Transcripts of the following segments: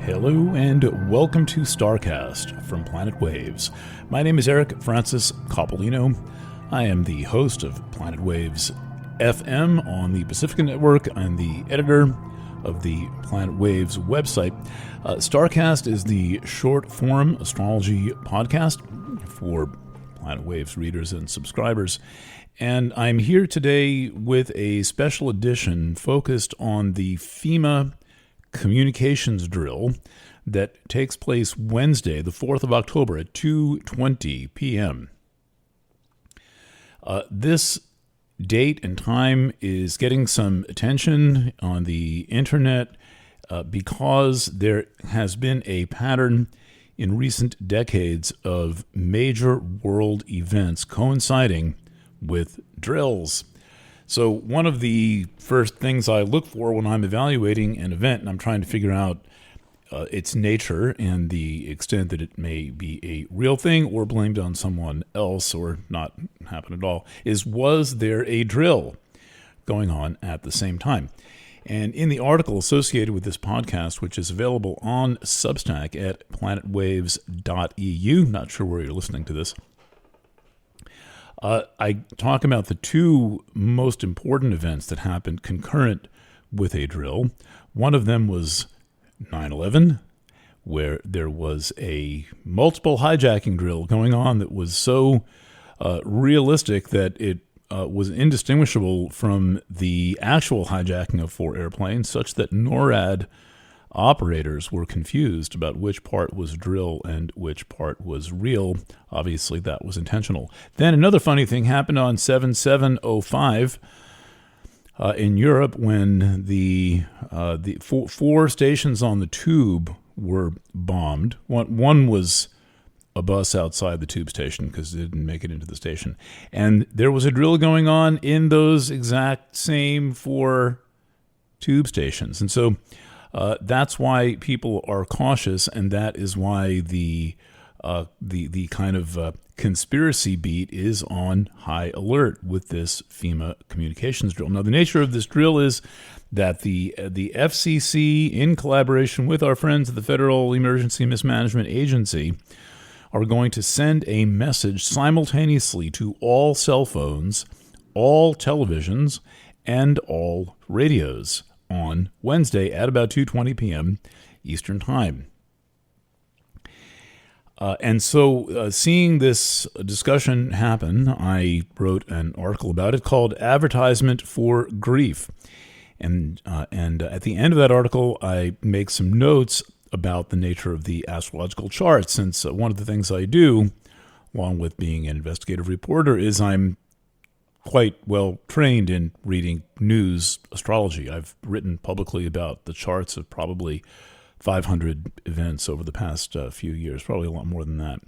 Hello and welcome to STARCAST from Planet Waves. My name is Eric Francis Coppolino. I am the host of Planet Waves FM on the Pacifica Network. I'm the editor of the Planet Waves website. STARCAST is the short-form astrology podcast for Planet Waves readers and subscribers. And I'm here today with a special edition focused on the FEMA communications drill that takes place Wednesday, the 4th of October at 2:20 p.m. This date and time is getting some attention on the internet because there has been a pattern in recent decades of major world events coinciding with drills. So one of the first things I look for when I'm evaluating an event, and I'm trying to figure out its nature and the extent that it may be a real thing or blamed on someone else or not happen at all, is was there a drill going on at the same time? And in the article associated with this podcast, which is available on Substack at planetwaves.eu, not sure where you're listening to this, I talk about the two most important events that happened concurrent with a drill. One of them was 9/11, where there was a multiple hijacking drill going on that was so realistic that it was indistinguishable from the actual hijacking of 4 airplanes, such that NORAD operators were confused about which part was drill and which part was real. Obviously, that was intentional. Then another funny thing happened on 7705 in Europe when the four stations on the tube were bombed. One was a bus outside the tube station because it didn't make it into the station. And there was a drill going on in those exact same 4 tube stations. And so that's why people are cautious, and that is why the kind of conspiracy beat is on high alert with this FEMA communications drill. Now, the nature of this drill is that the FCC, in collaboration with our friends at the Federal Emergency Mismanagement Agency, are going to send a message simultaneously to all cell phones, all televisions, and all radios on Wednesday at about 2:20 p.m. Eastern Time. And so seeing this discussion happen, I wrote an article about it called Advertisement for Grief. And at the end of that article, I make some notes about the nature of the astrological chart, since one of the things I do, along with being an investigative reporter, is I'm quite well trained in reading news astrology. I've written publicly about the charts of probably 500 events over the past few years, probably a lot more than that.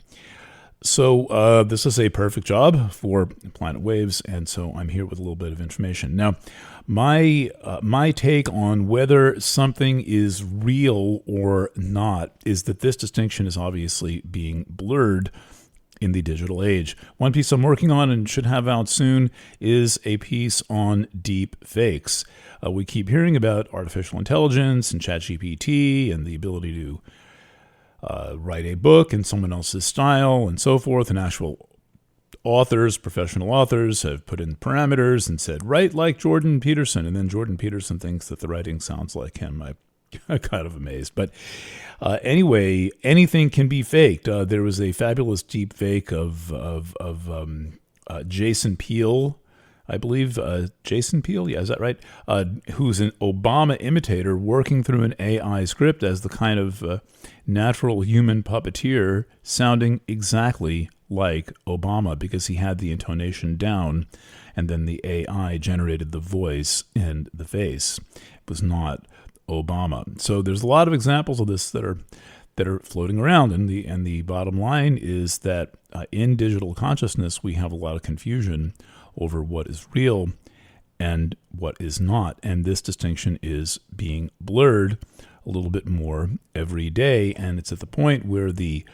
So this is a perfect job for Planet Waves, and so I'm here with a little bit of information. Now, my take on whether something is real or not is that this distinction is obviously being blurred in the digital age. One piece I'm working on and should have out soon is a piece on deep fakes. We keep hearing about artificial intelligence and ChatGPT and the ability to write a book in someone else's style and so forth. And actual authors, professional authors, have put in parameters and said, write like Jordan Peterson. And then Jordan Peterson thinks that the writing sounds like him. I'm kind of amazed. But anyway, anything can be faked. There was a fabulous deep fake of Jason Peele, I believe. Jason Peele, yeah, is that right? Who's an Obama imitator working through an AI script as the kind of natural human puppeteer, sounding exactly like Obama because he had the intonation down, and then the AI generated the voice and the face. It was not Obama. So there's a lot of examples of this that are floating around, and the bottom line is that in digital consciousness we have a lot of confusion over what is real and what is not, and this distinction is being blurred a little bit more every day, and it's at the point where the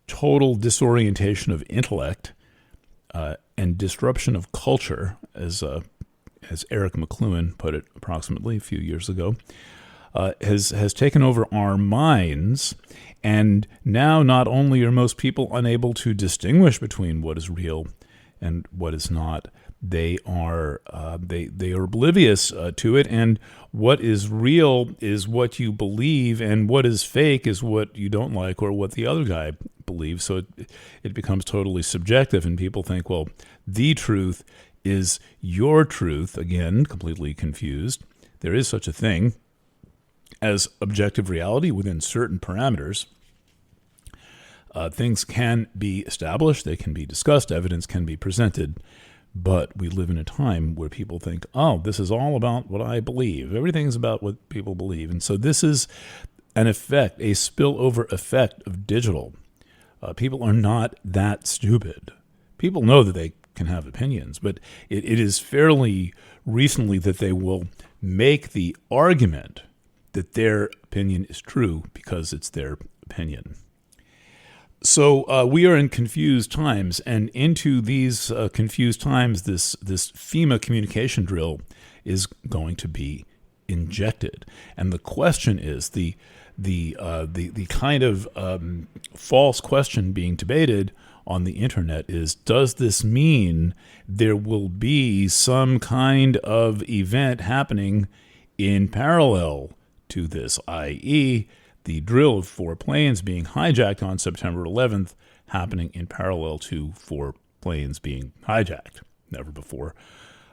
total disorientation of intellect and disruption of culture, as Eric McLuhan put it approximately a few years ago, has taken over our minds. And now not only are most people unable to distinguish between what is real and what is not, they are oblivious to it. And what is real is what you believe, and what is fake is what you don't like or what the other guy believes. So it becomes totally subjective, and people think, well, the truth is your truth. Again, completely confused. There is such a thing as objective reality within certain parameters. Things can be established, they can be discussed, evidence can be presented, but we live in a time where people think, oh, this is all about what I believe. Everything's about what people believe. And so this is an effect, a spillover effect of digital. People are not that stupid. People know that they can have opinions, but it is fairly recently that they will make the argument that their opinion is true because it's their opinion. So we are in confused times, and into these confused times, this FEMA communication drill is going to be injected. And the question is, the kind of false question being debated on the internet is, does this mean there will be some kind of event happening in parallel to this, i.e., the drill of 4 planes being hijacked on September 11th happening in parallel to 4 planes being hijacked? Never before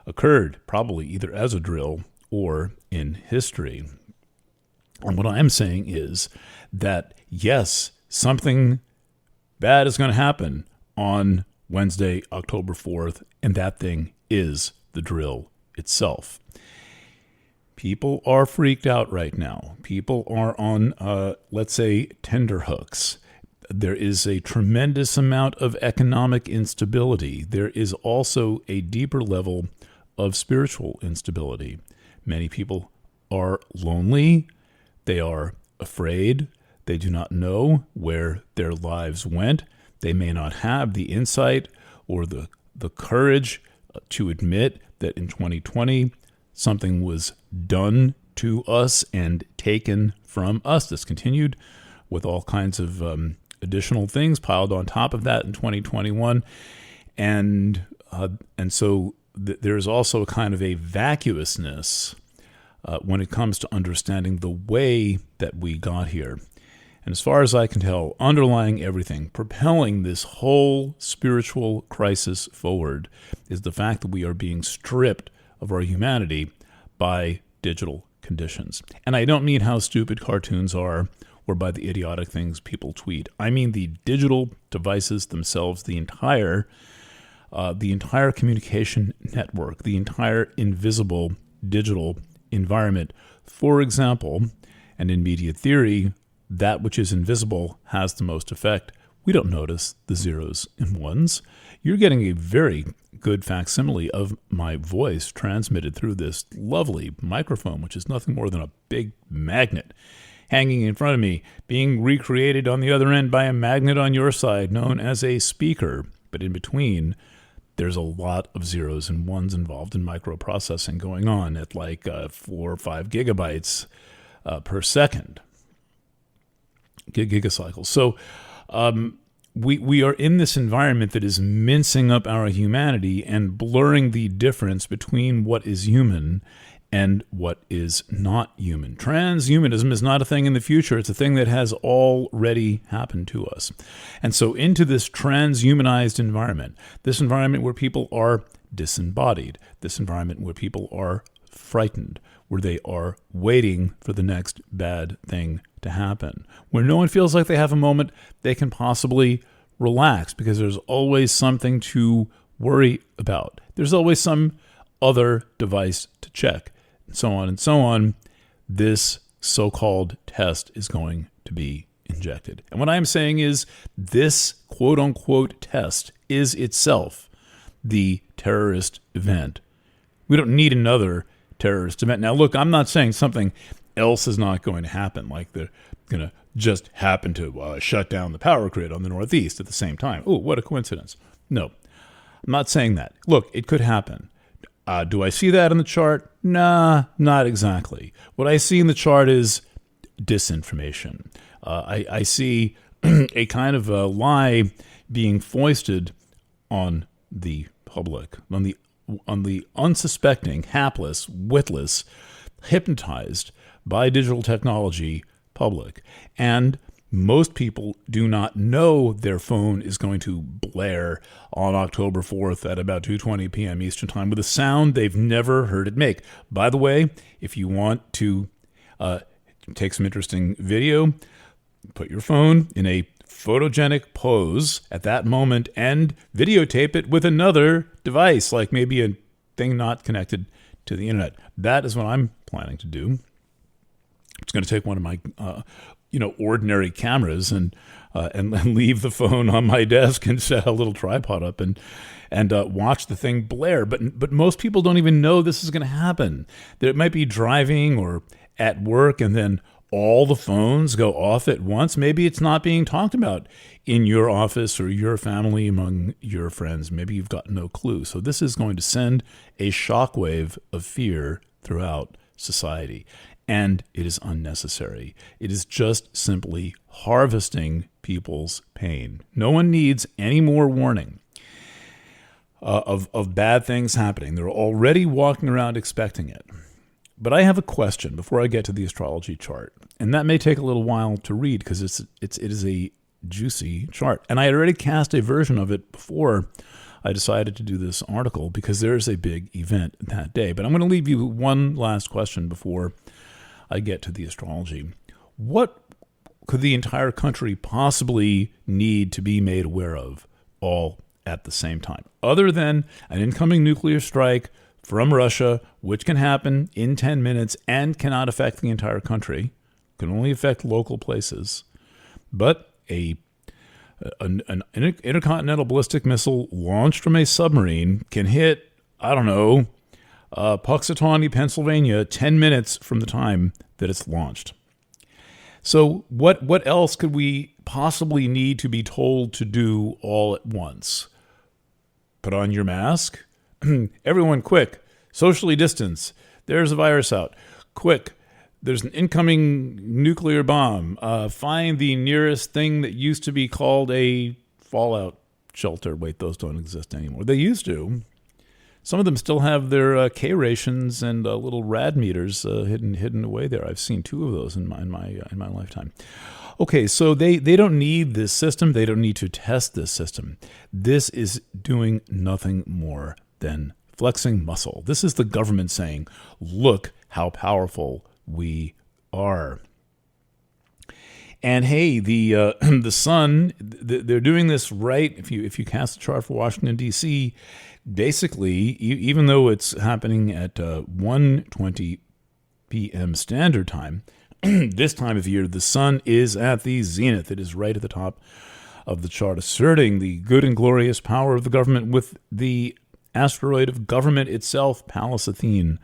occurred, probably either as a drill or in history. And what I'm saying is that, yes, something bad is going to happen on Wednesday, October 4th, and that thing is the drill itself. People are freaked out right now. People are on, let's say, tenterhooks. There is a tremendous amount of economic instability. There is also a deeper level of spiritual instability. Many people are lonely. They are afraid. They do not know where their lives went. They may not have the insight or the courage to admit that in 2020, something was done to us and taken from us. This continued with all kinds of additional things piled on top of that in 2021. And so there's also a kind of a vacuousness when it comes to understanding the way that we got here. And as far as I can tell, underlying everything, propelling this whole spiritual crisis forward, is the fact that we are being stripped of our humanity by digital conditions. And I don't mean how stupid cartoons are or by the idiotic things people tweet. I mean the digital devices themselves, the entire communication network, the entire invisible digital environment. For example, and in media theory, that which is invisible has the most effect. We don't notice the zeros and ones. You're getting a very good facsimile of my voice transmitted through this lovely microphone, which is nothing more than a big magnet hanging in front of me, being recreated on the other end by a magnet on your side known as a speaker. But in between, there's a lot of zeros and ones involved in microprocessing going on at like 4 or 5 gigabytes per second. Gigacycles. So we are in this environment that is mincing up our humanity and blurring the difference between what is human and what is not human. Transhumanism is not a thing in the future. It's a thing that has already happened to us. And so into this transhumanized environment, this environment where people are disembodied, this environment where people are frightened, where they are waiting for the next bad thing to happen, where no one feels like they have a moment they can possibly relax because there's always something to worry about. There's always some other device to check, and so on and so on. This so-called test is going to be injected. And what I'm saying is this quote-unquote test is itself the terrorist event. We don't need another terrorist event. Now, look, I'm not saying something else is not going to happen, like they're going to just happen to shut down the power grid on the Northeast at the same time. Oh, what a coincidence. No, I'm not saying that. Look, it could happen. Do I see that in the chart? Nah, not exactly. What I see in the chart is disinformation. I see a kind of a lie being foisted on the public, on the unsuspecting, hapless, witless, hypnotized by digital technology public. And most people do not know their phone is going to blare on October 4th at about 2:20 p.m. Eastern Time with a sound they've never heard it make. By the way, if you want to take some interesting video, put your phone in a photogenic pose at that moment and videotape it with another device, like maybe a thing not connected to the internet. That is what I'm planning to do. It's going to take one of my ordinary cameras and leave the phone on my desk and set a little tripod up and watch the thing blare. But most people don't even know this is going to happen. They might be driving or at work, and then all the phones go off at once. Maybe it's not being talked about in your office or your family among your friends. Maybe you've got no clue. So this is going to send a shockwave of fear throughout society. And it is unnecessary. It is just simply harvesting people's pain. No one needs any more warning of bad things happening. They're already walking around expecting it. But I have a question before I get to the astrology chart, and that may take a little while to read because it is a juicy chart. And I had already cast a version of it before I decided to do this article because there is a big event that day. But I'm going to leave you one last question before I get to the astrology. What could the entire country possibly need to be made aware of all at the same time, other than an incoming nuclear strike from Russia, which can happen in 10 minutes and cannot affect the entire country, can only affect local places, but an intercontinental ballistic missile launched from a submarine can hit, I don't know, Puxatawney, Pennsylvania, 10 minutes from the time that it's launched. So what else could we possibly need to be told to do all at once? Put on your mask. Everyone, quick, socially distance. There's a virus out. Quick, there's an incoming nuclear bomb. Find the nearest thing that used to be called a fallout shelter. Wait, those don't exist anymore. They used to. Some of them still have their K rations and little rad meters hidden away there. I've seen 2 of those in my lifetime. Okay, so they don't need this system. They don't need to test this system. This is doing nothing more than flexing muscle. This is the government saying, look how powerful we are. And hey, the sun, they're doing this right. If you cast the chart for Washington, D.C., basically, even though it's happening at 1:20 p.m. Standard Time, this time of year, the sun is at the zenith. It is right at the top of the chart, asserting the good and glorious power of the government with the asteroid of government itself, Pallas Athene,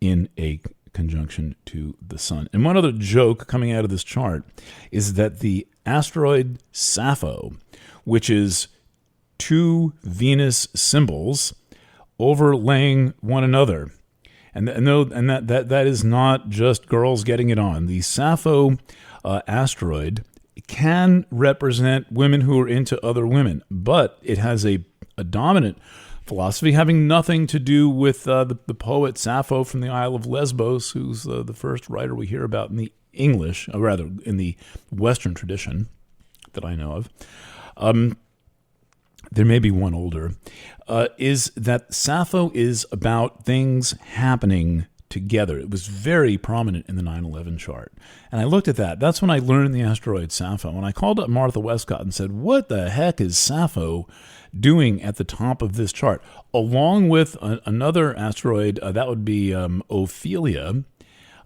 in a conjunction to the sun. And one other joke coming out of this chart is that the asteroid Sappho, which is 2 Venus symbols overlaying one another, and that is not just girls getting it on. The Sappho asteroid can represent women who are into other women, but it has a dominant philosophy having nothing to do with the poet Sappho from the Isle of Lesbos, who's the first writer we hear about in the English, or rather in the Western tradition that I know of. There may be one older, is that Sappho is about things happening together. It was very prominent in the 9/11 chart. And I looked at that. That's when I learned the asteroid Sappho. And I called up Martha Westcott and said, what the heck is Sappho doing at the top of this chart? Along with another asteroid, that would be Ophelia,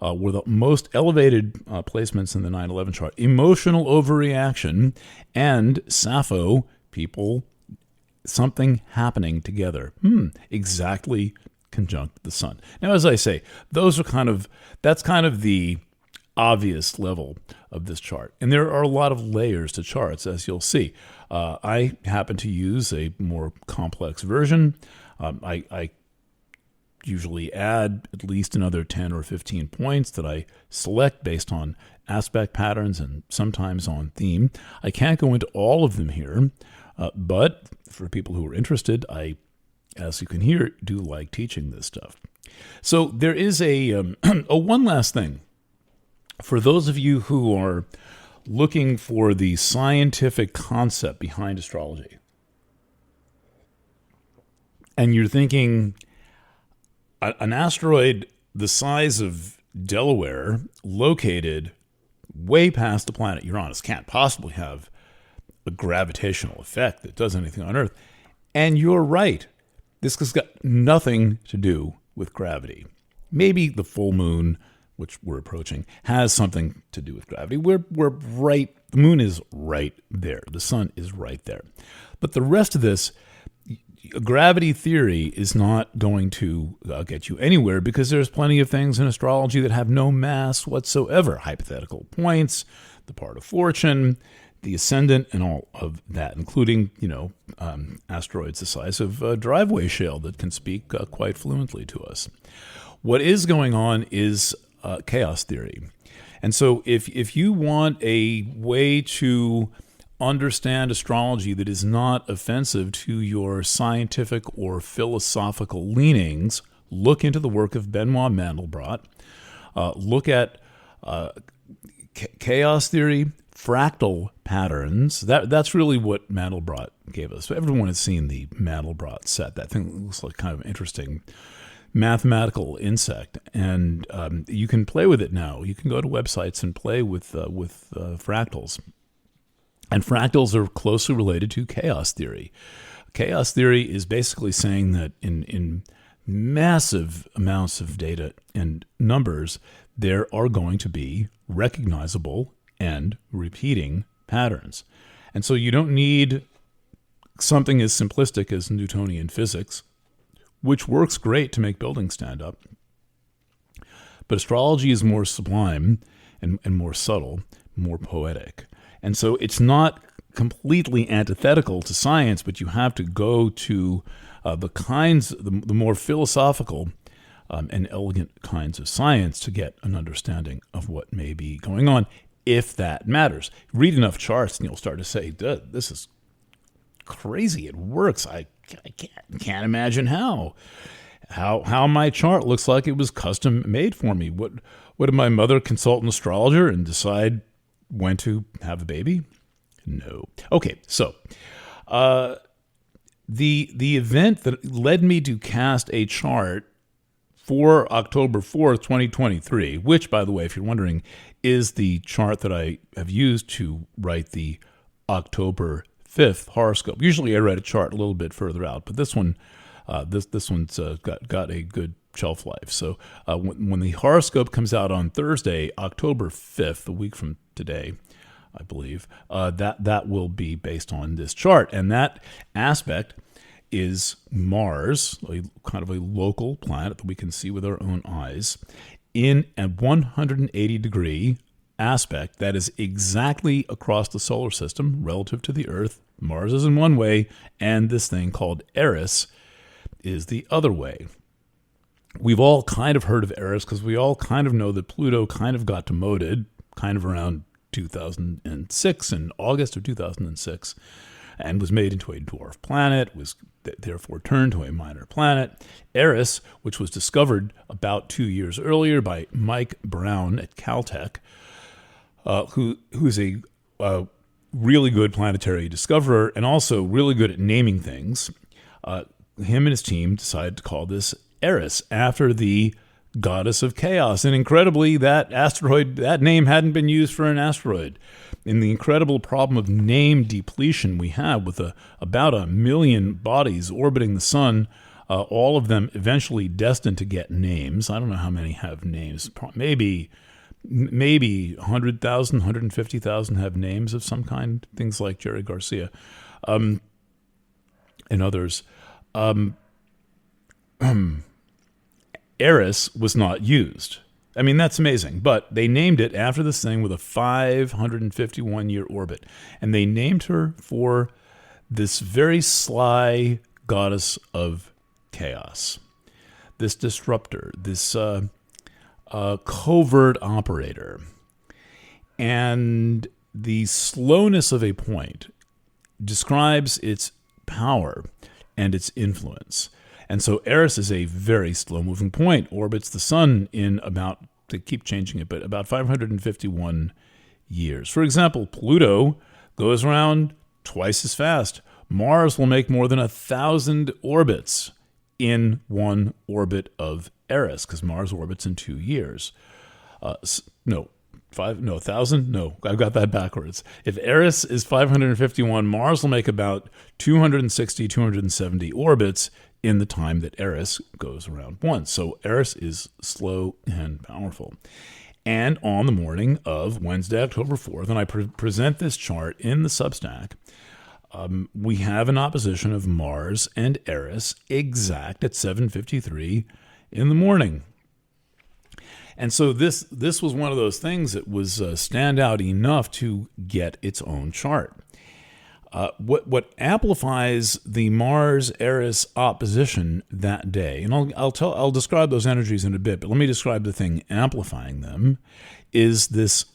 were the most elevated placements in the 9/11 chart. Emotional overreaction and Sappho, people, something happening together. Exactly conjunct the sun. Now, as I say, that's kind of the obvious level of this chart. And there are a lot of layers to charts, as you'll see. I happen to use a more complex version. I usually add at least another 10 or 15 points that I select based on aspect patterns and sometimes on theme. I can't go into all of them here, but for people who are interested, I, as you can hear, do like teaching this stuff. So there is a one last thing. For those of you who are looking for the scientific concept behind astrology, and you're thinking an asteroid the size of Delaware, located way past the planet Uranus, can't possibly have a gravitational effect that does anything on Earth. And you're right. This has got nothing to do with gravity. Maybe the full moon, which we're approaching, has something to do with gravity. We're right. The moon is right there. The sun is right there. But the rest of this, gravity theory is not going to get you anywhere, because there's plenty of things in astrology that have no mass whatsoever. Hypothetical points, the part of fortune, the ascendant, and all of that, including, asteroids the size of driveway shale that can speak quite fluently to us. What is going on is chaos theory. And so if you want a way to understand astrology that is not offensive to your scientific or philosophical leanings, look into the work of Benoit Mandelbrot. Look at chaos theory, fractal patterns. That's really what Mandelbrot gave us. Everyone has seen the Mandelbrot set. That thing looks like kind of an interesting mathematical insect, and you can play with it now. You can go to websites and play with fractals. And fractals are closely related to chaos theory. Chaos theory is basically saying that in massive amounts of data and numbers, there are going to be recognizable and repeating patterns. And so you don't need something as simplistic as Newtonian physics, which works great to make buildings stand up. But astrology is more sublime and more subtle, more poetic. And so it's not completely antithetical to science, but you have to go to the more philosophical and elegant kinds of science to get an understanding of what may be going on, if that matters. Read enough charts and you'll start to say, this is crazy. It works. I can't imagine how my chart looks like it was custom made for me. What did my mother consult an astrologer and decide when to have a baby? No. Okay, so the event that led me to cast a chart for October 4th, 2023, which, by the way, if you're wondering, is the chart that I have used to write the October 5th horoscope. Usually I write a chart a little bit further out, but this one, this one's got a good shelf life. So when the horoscope comes out on Thursday, October 5th, a week from today, I believe, that will be based on this chart. And that aspect is Mars, kind of a local planet that we can see with our own eyes, in a 180-degree aspect that is exactly across the solar system relative to the Earth. Mars is in one way, and this thing called Eris is the other way. We've all kind of heard of Eris because we all kind of know that Pluto kind of got demoted kind of around 2006, in August of 2006, and was made into a dwarf planet, was therefore turned to a minor planet. Eris, which was discovered about 2 years earlier by Mike Brown at Caltech, who's a really good planetary discoverer and also really good at naming things. Him and his team decided to call this Eris after the goddess of chaos. And incredibly, that asteroid, that name hadn't been used for an asteroid. In the incredible problem of name depletion we have with about 1 million bodies orbiting the sun, all of them eventually destined to get names. I don't know how many have names. Maybe 100,000, 150,000 have names of some kind. Things like Jerry Garcia and others. Eris was not used. I mean, that's amazing. But they named it after this thing with a 551-year orbit. And they named her for this very sly goddess of chaos. this disruptor, this covert operator. And the slowness of a point describes its power and its influence. And so Eris is a very slow-moving point, orbits the sun in about, they keep changing it, but about 551 years. For example, Pluto goes around twice as fast. Mars will make more than 1,000 orbits in one orbit of Eris, because Mars orbits in 2 years. 1,000? No, I've got that backwards. If Eris is 551, Mars will make about 260, 270 orbits in the time that Eris goes around once. So Eris is slow and powerful. And on the morning of Wednesday, October 4th, and I present this chart in the Substack, we have an opposition of Mars and Eris exact at 7:53 in the morning. And so this was one of those things that was stand out enough to get its own chart. What amplifies the Mars-Eris opposition that day, and I'll describe those energies in a bit, but let me describe the thing amplifying them, is this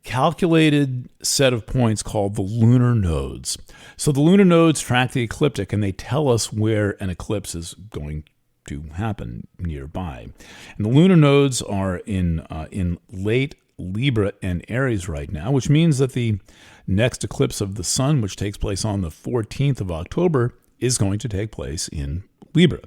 calculated set of points called the lunar nodes. So the lunar nodes track the ecliptic, and they tell us where an eclipse is going to happen nearby. And the lunar nodes are in late Libra and Aries right now, which means that the next eclipse of the sun, which takes place on the 14th of October, is going to take place in Libra.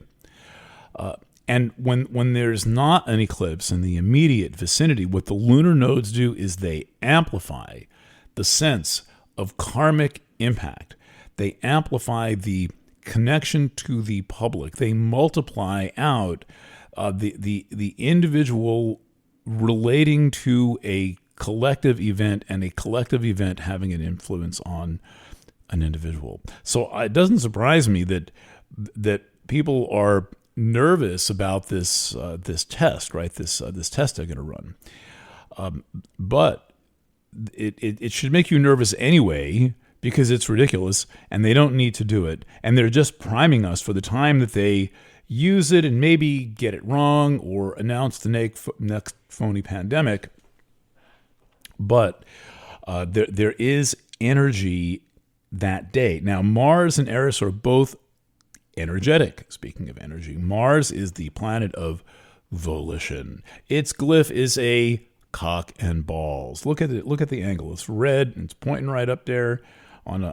And when there's not an eclipse in the immediate vicinity, what the lunar nodes do is they amplify the sense of karmic impact. They amplify the connection to the public. They multiply out the individual relating to a collective event, and a collective event having an influence on an individual. So it doesn't surprise me that people are nervous about this test, right? This test they're going to run, but it should make you nervous anyway, because it's ridiculous and they don't need to do it, and they're just priming us for the time that they use it and maybe get it wrong or announce the next phony pandemic. But there is energy that day. Now, Mars and Eris are both energetic. Speaking of energy, Mars is the planet of volition. Its glyph is a cock and balls. Look at it. Look at the angle. It's red and it's pointing right up there on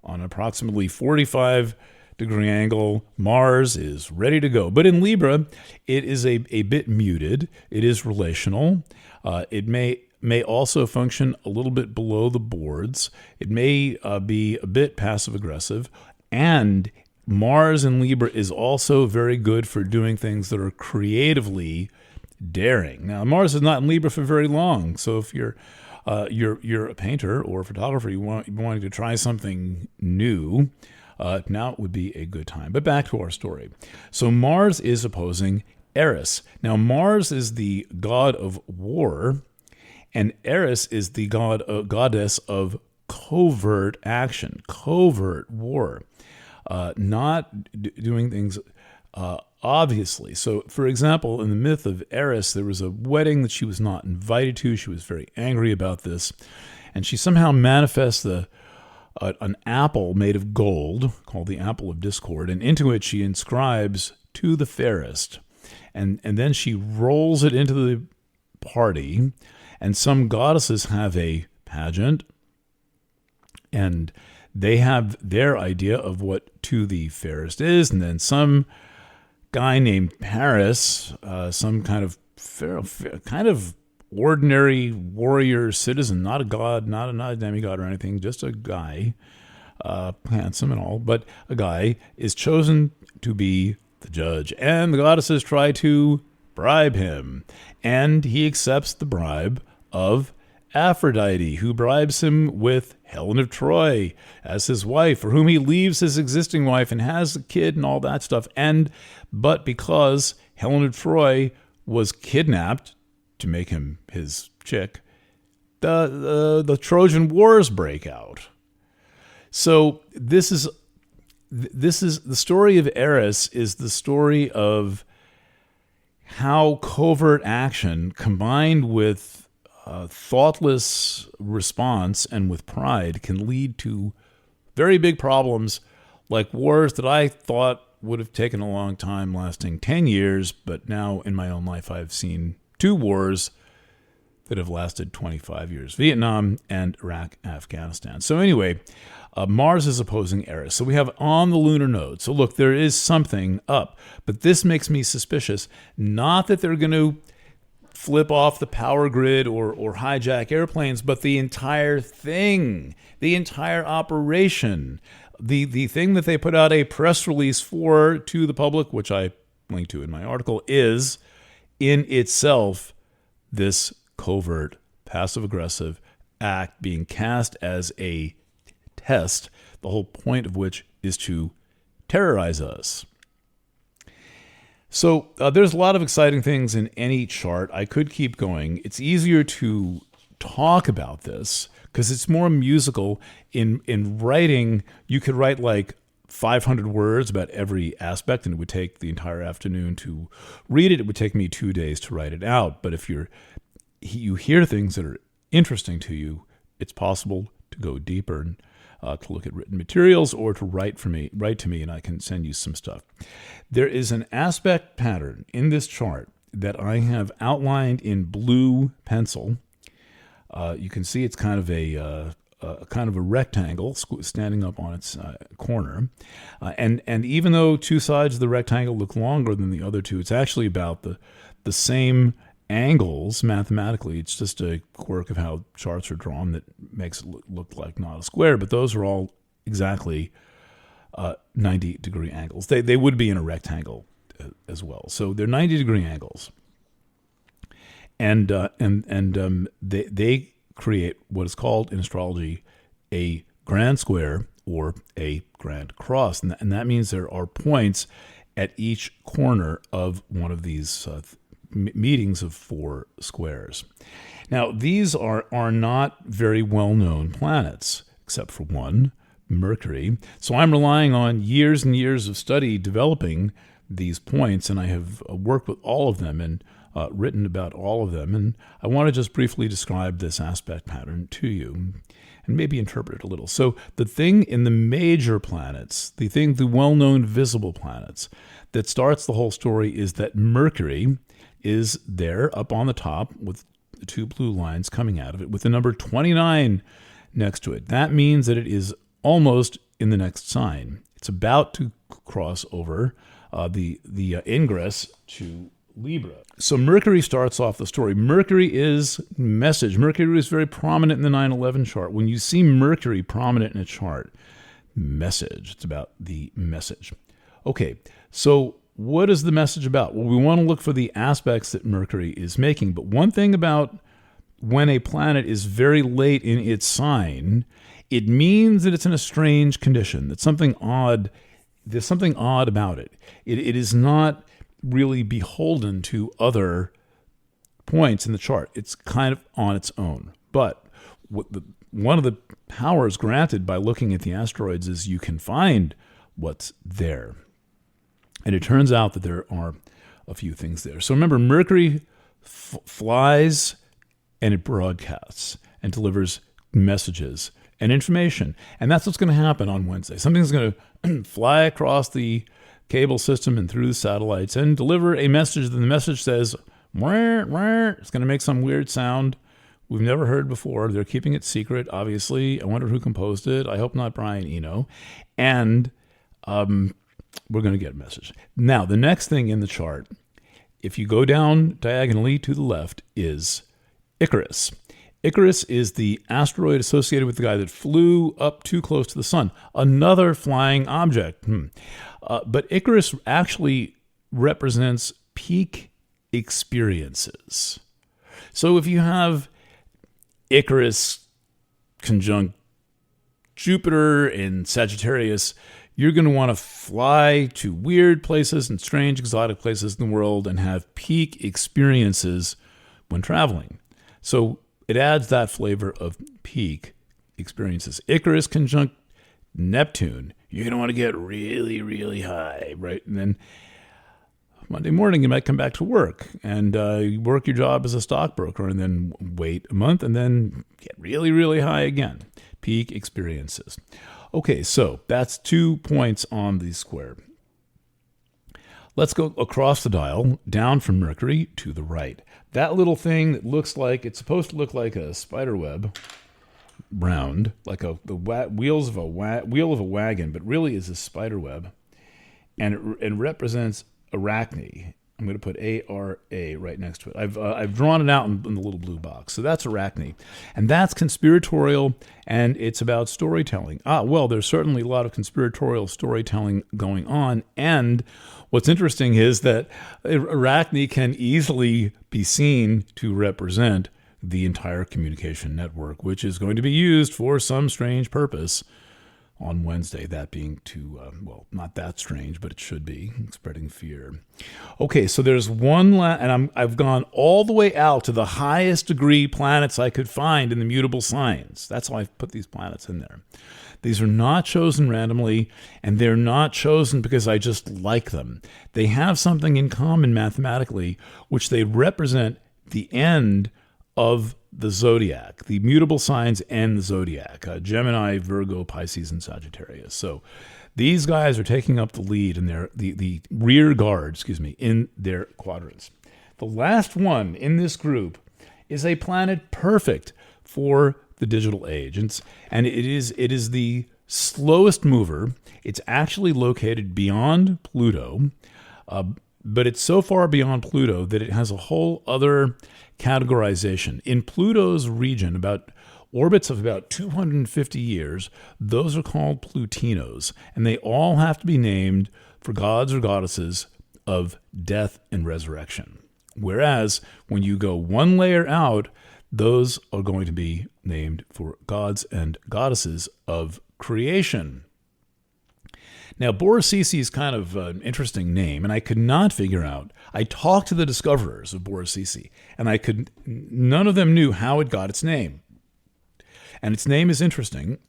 approximately 45-degree angle. Mars is ready to go. But in Libra, it is a bit muted. It is relational. It may also function a little bit below the boards. It may be a bit passive-aggressive. And Mars in Libra is also very good for doing things that are creatively daring. Now, Mars is not in Libra for very long, so if you're a painter or a photographer, you're wanting to try something new, now would be a good time. But back to our story. So Mars is opposing Eris. Now, Mars is the god of war, and Eris is the goddess of covert action, covert war, not doing things obviously. So, for example, in the myth of Eris, there was a wedding that she was not invited to. She was very angry about this, and she somehow manifests an apple made of gold called the Apple of Discord, and into it she inscribes "to the fairest," and then she rolls it into the party, and some goddesses have a pageant, and they have their idea of what "to the fairest" is, and then some guy named Paris, some kind of ordinary warrior citizen, not a god, not a demigod or anything, just a guy, handsome and all, but a guy is chosen to be the judge, and the goddesses try to bribe him, and he accepts the bribe of Aphrodite, who bribes him with Helen of Troy as his wife, for whom he leaves his existing wife and has a kid and all that stuff. But because Helen of Troy was kidnapped to make him his chick, the Trojan Wars break out. So this is this is the story of Eris, is the story of how covert action combined with thoughtless response and with pride can lead to very big problems, like wars that I thought would have taken a long time, lasting 10 years, but now in my own life I've seen 2 wars that have lasted 25 years, Vietnam and Iraq, Afghanistan. So anyway, Mars is opposing Eris. So we have on the lunar node. So look, there is something up, but this makes me suspicious. Not that they're going to flip off the power grid or hijack airplanes, but the entire thing, the entire operation, the thing that they put out a press release for to the public, which I linked to in my article, is in itself this covert, passive-aggressive act being cast as a test, the whole point of which is to terrorize us. So there's a lot of exciting things in any chart. I could keep going. It's easier to talk about this because it's more musical. In writing, you could write like 500 words about every aspect, and it would take the entire afternoon to read it. It would take me 2 days to write it out. But if you hear things that are interesting to you, it's possible to go deeper and to look at written materials or to write to me, and I can send you some stuff. There is an aspect pattern in this chart that I have outlined in blue pencil. You can see it's kind of a rectangle standing up on its corner, and even though 2 sides of the rectangle look longer than the other 2, it's actually about the same angles mathematically. It's just a quirk of how charts are drawn that makes it look like not a square, but those are all exactly 90-degree angles. They would be in a rectangle as well. So they're 90-degree angles, and they create what is called in astrology a grand square or a grand cross, and that means there are points at each corner of one of these meetings of 4 squares. Now, these are not very well-known planets, except for one, Mercury. So I'm relying on years and years of study developing these points, and I have worked with all of them and written about all of them. And I want to just briefly describe this aspect pattern to you and maybe interpret it a little. So the thing in the major planets, the well-known visible planets that starts the whole story is that Mercury is there up on the top with the 2 blue lines coming out of it with the number 29 next to it. That means that it is almost in the next sign. It's about to cross over the ingress to Libra. So Mercury starts off the story. Mercury is message. Mercury is very prominent in the 9/11 chart. When you see Mercury prominent in a chart, message. It's about the message. Okay, so what is the message about? Well, we want to look for the aspects that Mercury is making. But one thing about when a planet is very late in its sign, it means that it's in a strange condition, that there's something odd about it. It is not really beholden to other points in the chart. It's kind of on its own. But one of the powers granted by looking at the asteroids is you can find what's there. And it turns out that there are a few things there. So remember, Mercury flies and it broadcasts and delivers messages and information. And that's what's going to happen on Wednesday. Something's going to fly across the cable system and through the satellites and deliver a message. And the message says, wah, wah. It's going to make some weird sound we've never heard before. They're keeping it secret, obviously. I wonder who composed it. I hope not Brian Eno. And we're going to get a message. Now, the next thing in the chart, if you go down diagonally to the left, is Icarus. Icarus is the asteroid associated with the guy that flew up too close to the sun. Another flying object. But Icarus actually represents peak experiences. So if you have Icarus conjunct Jupiter in Sagittarius, you're going to want to fly to weird places and strange, exotic places in the world and have peak experiences when traveling. So it adds that flavor of peak experiences. Icarus conjunct Neptune, you're going to want to get really, really high, right? And then Monday morning, you might come back to work and you work your job as a stockbroker and then wait a month and then get really, really high again. Peak experiences. Okay, so that's 2 points on the square. Let's go across the dial, down from Mercury to the right. That little thing that looks like, it's supposed to look like a spider web, round, like the wheels of a wheel of a wagon, but really is a spider web, and it represents Arachne. I'm going to put ARA right next to it. I've drawn it out in the little blue box. So that's Arachne. And that's conspiratorial, and it's about storytelling. Well, there's certainly a lot of conspiratorial storytelling going on, and what's interesting is that Arachne can easily be seen to represent the entire communication network, which is going to be used for some strange purpose on Wednesday, that being to, well, not that strange, but it should be, spreading fear. Okay, so there's one, and I've gone all the way out to the highest degree planets I could find in the mutable signs. That's why I've put these planets in there. These are not chosen randomly, and they're not chosen because I just like them. They have something in common mathematically, which they represent the end of the zodiac. The mutable signs end the zodiac: Gemini, Virgo, Pisces, and Sagittarius. So these guys are taking up the lead in the rear guard, in their quadrants. The last one in this group is a planet perfect for the digital age, and it is the slowest mover. It's actually located beyond Pluto, but it's so far beyond Pluto that it has a whole other categorization. In Pluto's region, about orbits of about 250 years, those are called Plutinos, and they all have to be named for gods or goddesses of death and resurrection. Whereas when you go one layer out, those are going to be named for gods and goddesses of creation. Now, Borasisi is kind of an interesting name, and I could not figure out. I talked to the discoverers of Borasisi, and none of them knew how it got its name. And its name is interesting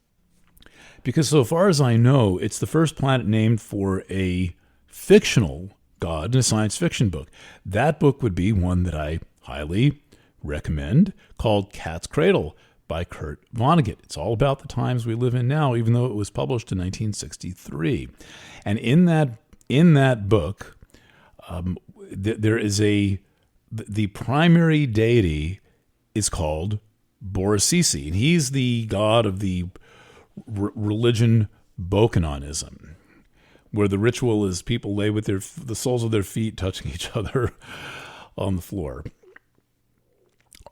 because, so far as I know, it's the first planet named for a fictional god in a science fiction book. That book would be one that I highly recommend, called Cat's Cradle by Kurt Vonnegut. It's all about the times we live in now, even though it was published in 1963. And in that book, there is the primary deity is called Borasisi, and he's the god of the religion Bokononism, where the ritual is people lay with the soles of their feet touching each other on the floor.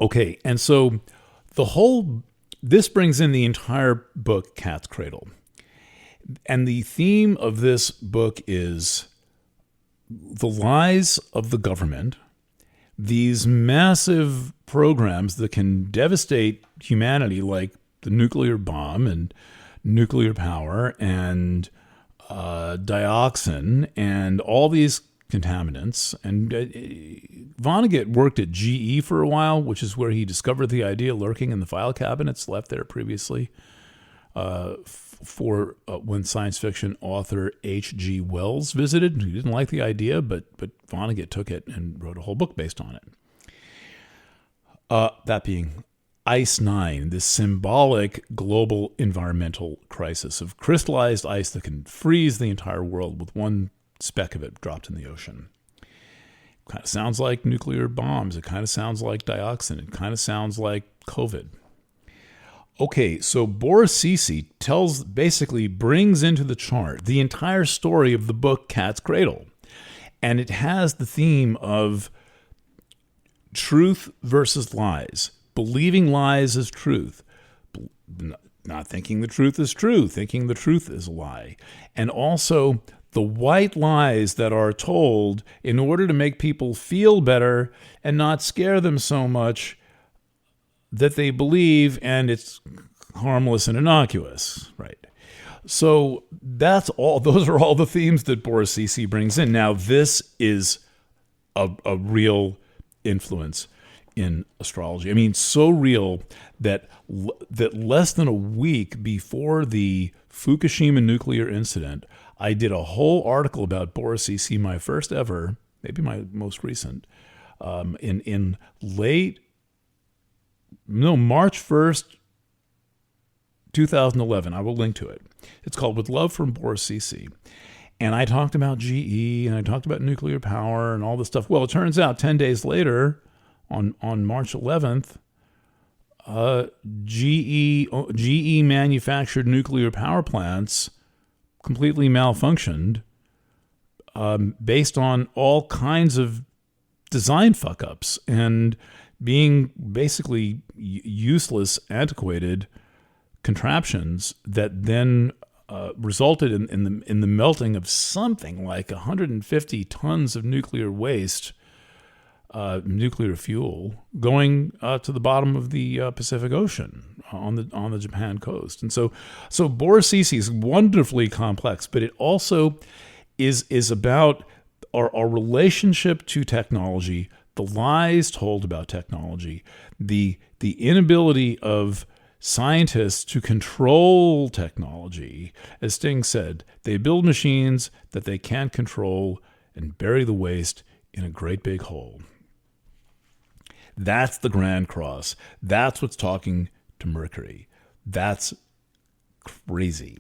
Okay, and so this brings in the entire book, Cat's Cradle. And the theme of this book is the lies of the government, these massive programs that can devastate humanity, like the nuclear bomb and nuclear power and dioxin and all these contaminants. And Vonnegut worked at GE for a while, which is where he discovered the idea lurking in the file cabinets left there previously for when science fiction author H.G. Wells visited. He didn't like the idea, but Vonnegut took it and wrote a whole book based on it. That being Ice 9, this symbolic global environmental crisis of crystallized ice that can freeze the entire world with one speck of it dropped in the ocean. Kind of sounds like nuclear bombs. It kind of sounds like dioxin. It kind of sounds like COVID. Okay, so Borasisi basically brings into the chart the entire story of the book Cat's Cradle. And it has the theme of truth versus lies, believing lies as truth, not thinking the truth is true, thinking the truth is a lie. And also the white lies that are told in order to make people feel better and not scare them so much that they believe, and it's harmless and innocuous, right? So those are all the themes that Borasisi brings in. Now, this is a real influence in astrology. I mean, so real that less than a week before the Fukushima nuclear incident, I did a whole article about Boris CC, my first ever, maybe my most recent, in March 1st, 2011. I will link to it. It's called With Love from Boris CC. And I talked about GE and I talked about nuclear power and all this stuff. Well, it turns out 10 days later, on March 11th, GE manufactured nuclear power plants completely malfunctioned based on all kinds of design fuck-ups and being basically useless, antiquated contraptions that then resulted in the melting of something like 150 tons of nuclear waste, nuclear fuel, going to the bottom of the Pacific Ocean on the Japan coast. And so Boris CC is wonderfully complex, but it also is about our relationship to technology, the lies told about technology, the inability of scientists to control technology. As Sting said, they build machines that they can't control and bury the waste in a great big hole. That's the Grand Cross. That's what's talking to Mercury. That's crazy.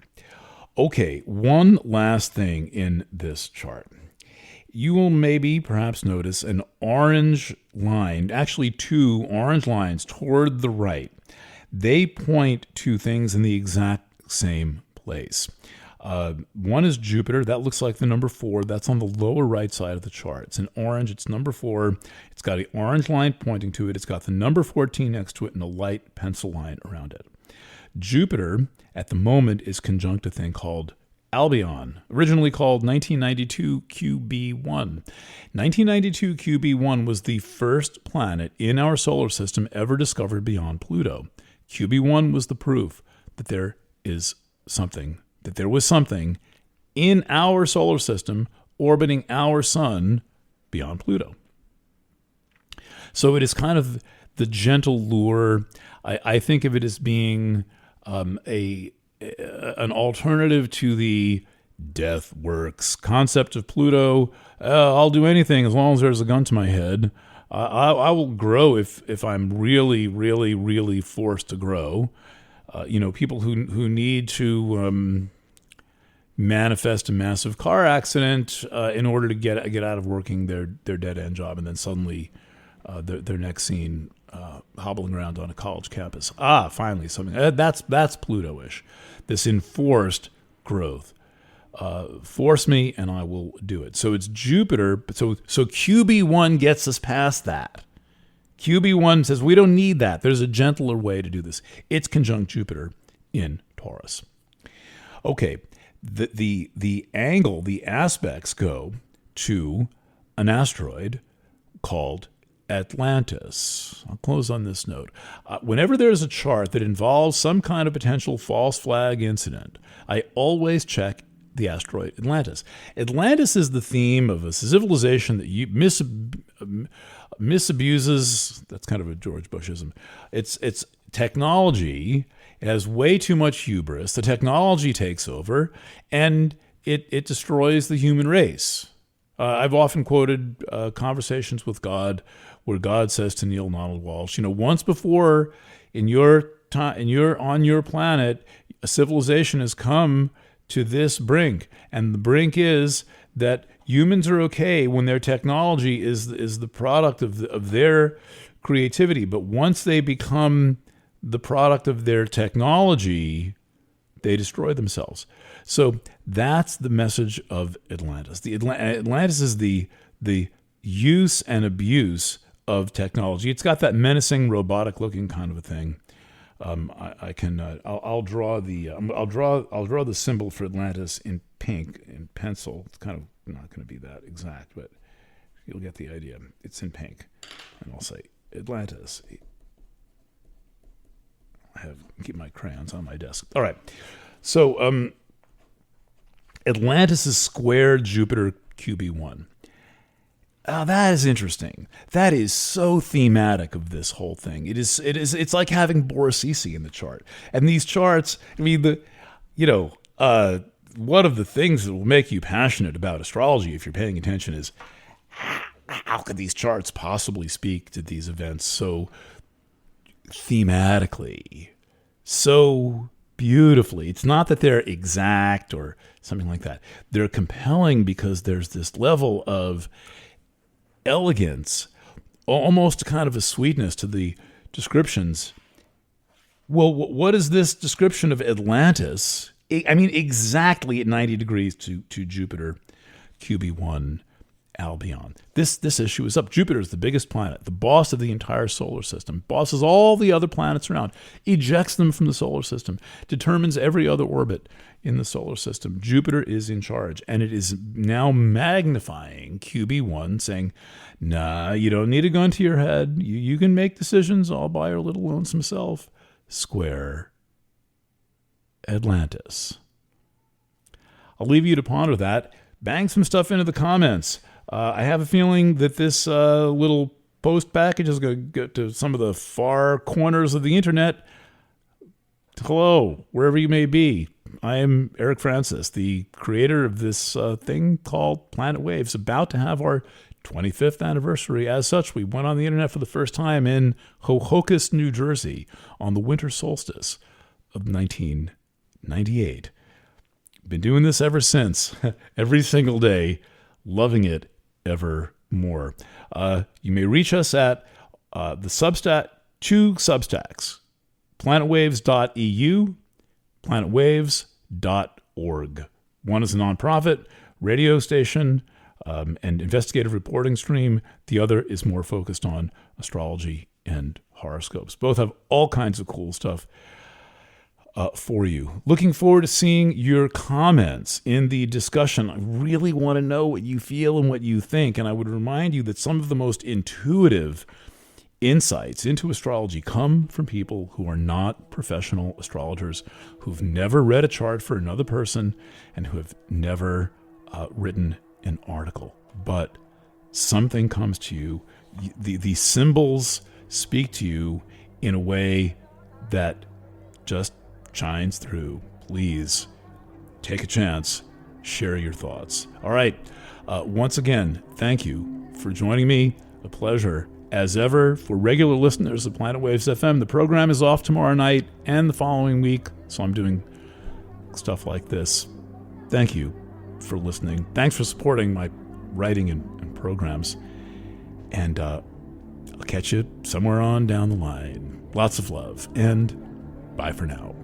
Okay, one last thing in this chart. You will perhaps notice an orange line, actually two orange lines toward the right. They point to things in the exact same place. One is Jupiter. That looks like the number 4. That's on the lower right side of the chart. It's in orange. It's number 4. It's got an orange line pointing to it. It's got the number 14 next to it and a light pencil line around it. Jupiter, at the moment, is conjunct a thing called Albion, originally called 1992 QB1. 1992 QB1 was the first planet in our solar system ever discovered beyond Pluto. QB1 was the proof that there was something in our solar system orbiting our sun beyond Pluto. So it is kind of the gentle lure. I think of it as being an alternative to the death works concept of Pluto. I'll do anything as long as there's a gun to my head. I will grow if I'm really, really, really forced to grow. People who need to manifest a massive car accident in order to get out of working their dead end job, and then suddenly their next scene hobbling around on a college campus. Finally something that's Pluto-ish. This enforced growth. Force me and I will do it. So it's Jupiter. So QB1 gets us past that. QB1 says we don't need that. There's a gentler way to do this. It's conjunct Jupiter in Taurus. Okay, the angle, the aspects go to an asteroid called Atlantis. I'll close on this note. Whenever there's a chart that involves some kind of potential false flag incident, I always check the asteroid Atlantis. Atlantis is the theme of a civilization that misabuses, that's kind of a George Bushism. It's technology. It has way too much hubris. The technology takes over, and it destroys the human race. I've often quoted conversations with God where God says to Neil Donald Walsh, once before in your on your planet, a civilization has come to this brink, and the brink is that humans are okay when their technology is the product of their creativity, but once they become the product of their technology, they destroy themselves. So that's the message of Atlantis. Atlantis is the use and abuse of technology. It's got that menacing, robotic-looking kind of a thing. I'll draw the symbol for Atlantis in pink in pencil. It's kind of not going to be that exact, but you'll get the idea. It's in pink, and I'll say Atlantis. Keep my crayons on my desk. All right, so Atlantis is square Jupiter QB1. Oh, that is interesting. That is so thematic of this whole thing. It's like having Borasisi in the chart. And these charts, I mean, one of the things that will make you passionate about astrology, if you're paying attention, is how could these charts possibly speak to these events so thematically, so beautifully? It's not that they're exact or something like that. They're compelling because there's this level of elegance, almost kind of a sweetness to the descriptions. Well, what is this description of Atlantis? I mean, exactly at 90 degrees to Jupiter, QB1, Albion. This issue is up. Jupiter is the biggest planet, the boss of the entire solar system, bosses all the other planets around, ejects them from the solar system, determines every other orbit in the solar system. Jupiter is in charge, and it is now magnifying QB1, saying, nah, you don't need a gun to your head. You can make decisions all by your little lonesome self. Square Atlantis. I'll leave you to ponder that. Bang some stuff into the comments. I have a feeling that this little post package is going to get to some of the far corners of the internet. Hello, wherever you may be. I am Eric Francis, the creator of this thing called Planet Waves, about to have our 25th anniversary. As such, we went on the internet for the first time in Hohokus, New Jersey, on the winter solstice of 1998. Been doing this ever since, every single day, loving it ever more. You may reach us at the Substack, two Substacks, planetwaves.eu, planetwaves.org. One is a nonprofit radio station and investigative reporting stream. The other is more focused on astrology and horoscopes. Both have all kinds of cool stuff for you. Looking forward to seeing your comments in the discussion. I really want to know what you feel and what you think. And I would remind you that some of the most intuitive insights into astrology come from people who are not professional astrologers, who've never read a chart for another person, and who have never written an article. But something comes to you. The symbols speak to you in a way that just shines through. Please take a chance, share your thoughts. All right. Once again, thank you for joining me. A pleasure as ever. For regular listeners of Planet Waves FM, the program is off tomorrow night and the following week, so I'm doing stuff like this. Thank you for listening. Thanks for supporting my writing and programs. And I'll catch you somewhere on down the line. Lots of love, and bye for now.